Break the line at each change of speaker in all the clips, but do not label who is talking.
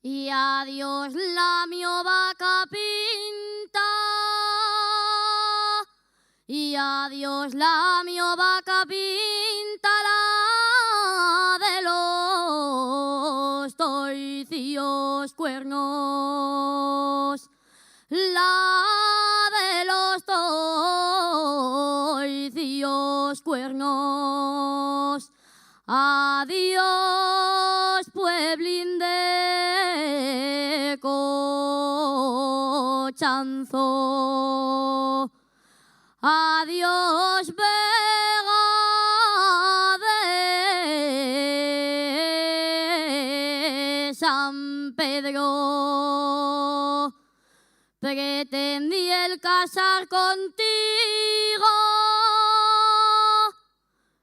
Y adiós la mi vaca pinta, y adiós la mi vaca pinta, la de los torcidos cuernos, la de los torcidos cuernos. Adiós, pueblín de Cochanzo. Adiós, Vega de San Pedro. Pretendí el casar contigo,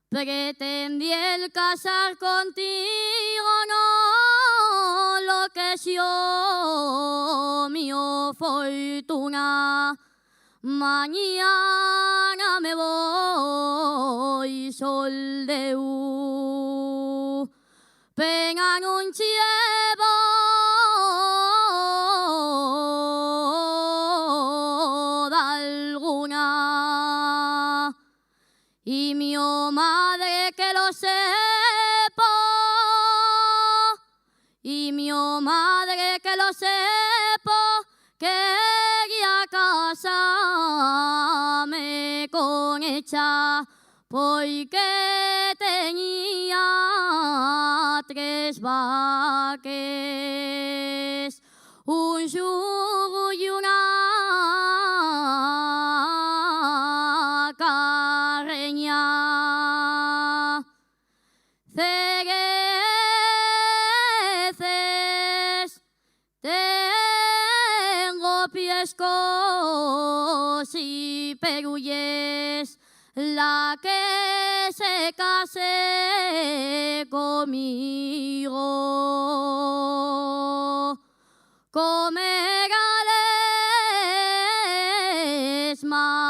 pretendí el casar contigo, no lo que yo mi fortuna. Mañana me voy soldeu, pengan un chievo de alguna. Y mi madre que lo sepa, y mi madre que lo sepa, quería casarme con ella, porque tenía 3 vaques, un yugo y una carreña. Cereces tengo piescos y perulles, la que se case conmigo comerá más.